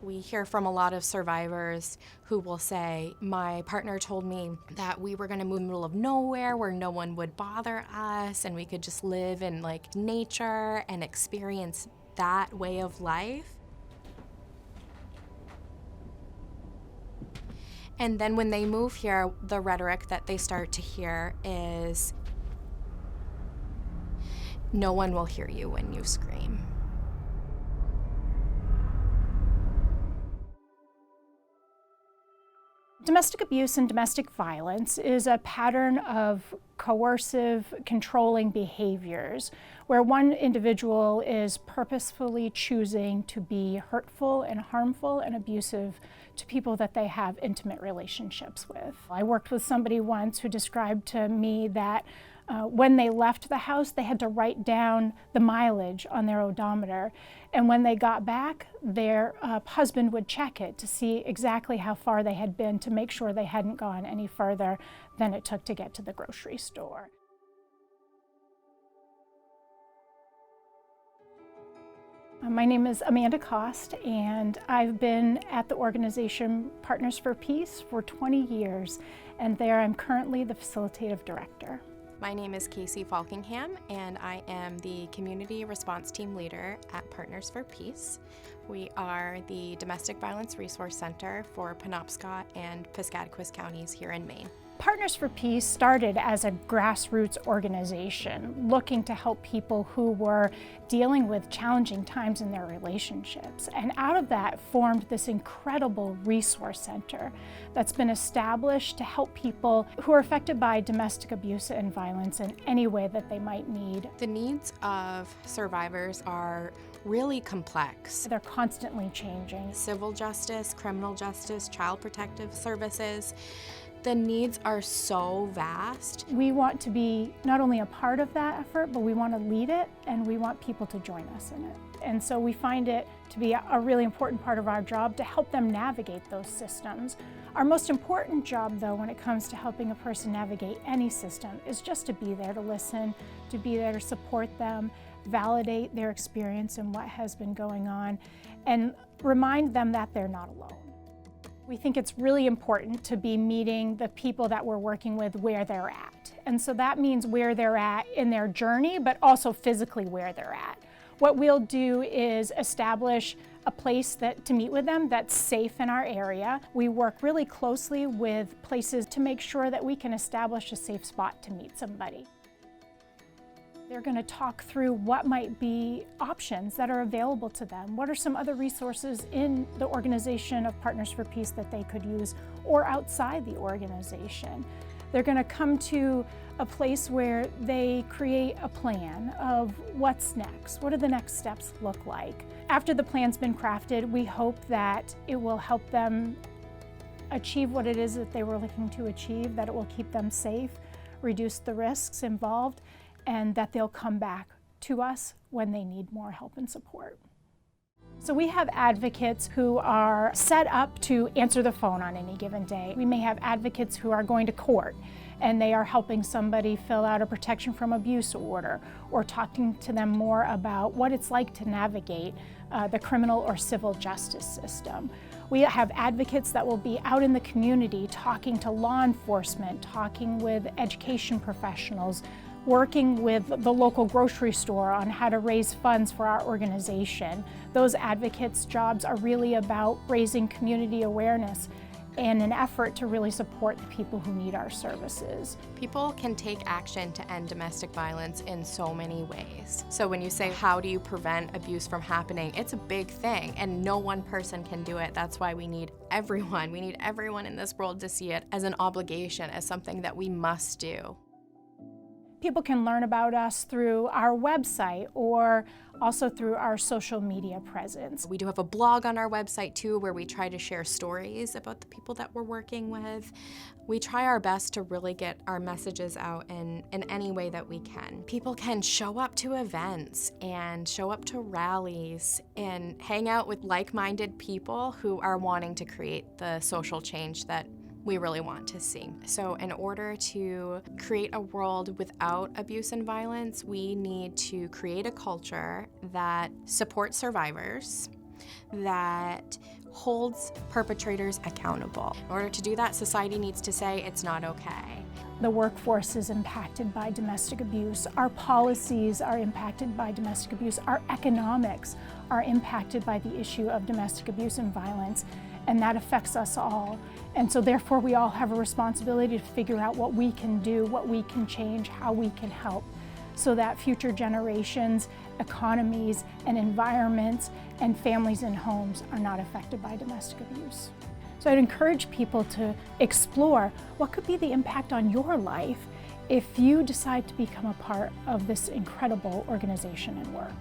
We hear from a lot of survivors who will say, my partner told me that we were gonna move in the middle of nowhere where no one would bother us and we could just live in like nature and experience that way of life. And then when they move here, the rhetoric that they start to hear is, no one will hear you when you scream. Domestic abuse and domestic violence is a pattern of coercive, controlling behaviors where one individual is purposefully choosing to be hurtful and harmful and abusive to people that they have intimate relationships with. I worked with somebody once who described to me that when they left the house, they had to write down the mileage on their odometer. And when they got back, their husband would check it to see exactly how far they had been to make sure they hadn't gone any further than it took to get to the grocery store. My name is Amanda Cost, and I've been at the organization Partners for Peace for 20 years, and there I'm currently the facilitative director. My name is Casey Falkingham, and I am the Community Response Team Leader at Partners for Peace. We are the Domestic Violence Resource Center for Penobscot and Piscataquis counties here in Maine. Partners for Peace started as a grassroots organization looking to help people who were dealing with challenging times in their relationships. And out of that formed this incredible resource center that's been established to help people who are affected by domestic abuse and violence in any way that they might need. The needs of survivors are really complex. They're constantly changing. Civil justice, criminal justice, child protective services. The needs are so vast. We want to be not only a part of that effort, but we want to lead it, and we want people to join us in it. And so we find it to be a really important part of our job to help them navigate those systems. Our most important job, though, when it comes to helping a person navigate any system is just to be there to listen, to be there to support them, validate their experience and what has been going on, and remind them that they're not alone. We think it's really important to be meeting the people that we're working with where they're at. And so that means where they're at in their journey, but also physically where they're at. What we'll do is establish a place to meet with them that's safe in our area. We work really closely with places to make sure that we can establish a safe spot to meet somebody. They're going to talk through what might be options that are available to them. What are some other resources in the organization of Partners for Peace that they could use, or outside the organization? They're going to come to a place where they create a plan of what's next. What do the next steps look like? After the plan's been crafted, we hope that it will help them achieve what it is that they were looking to achieve, that it will keep them safe, reduce the risks involved, and that they'll come back to us when they need more help and support. So we have advocates who are set up to answer the phone on any given day. We may have advocates who are going to court and they are helping somebody fill out a protection from abuse order or talking to them more about what it's like to navigate the criminal or civil justice system. We have advocates that will be out in the community talking to law enforcement, talking with education professionals, working with the local grocery store on how to raise funds for our organization. Those advocates' jobs are really about raising community awareness and an effort to really support the people who need our services. People can take action to end domestic violence in so many ways. So when you say, how do you prevent abuse from happening? It's a big thing, and no one person can do it. That's why we need everyone. We need everyone in this world to see it as an obligation, as something that we must do. People can learn about us through our website or also through our social media presence. We do have a blog on our website too, where we try to share stories about the people that we're working with. We try our best to really get our messages out in any way that we can. People can show up to events and show up to rallies and hang out with like-minded people who are wanting to create the social change that we really want to see. So in order to create a world without abuse and violence, we need to create a culture that supports survivors, that holds perpetrators accountable. In order to do that, society needs to say it's not okay. The workforce is impacted by domestic abuse. Our policies are impacted by domestic abuse. Our economics are impacted by the issue of domestic abuse and violence, and that affects us all. And so therefore we all have a responsibility to figure out what we can do, what we can change, how we can help, so that future generations, economies, and environments, and families and homes are not affected by domestic abuse. So I'd encourage people to explore what could be the impact on your life if you decide to become a part of this incredible organization and work.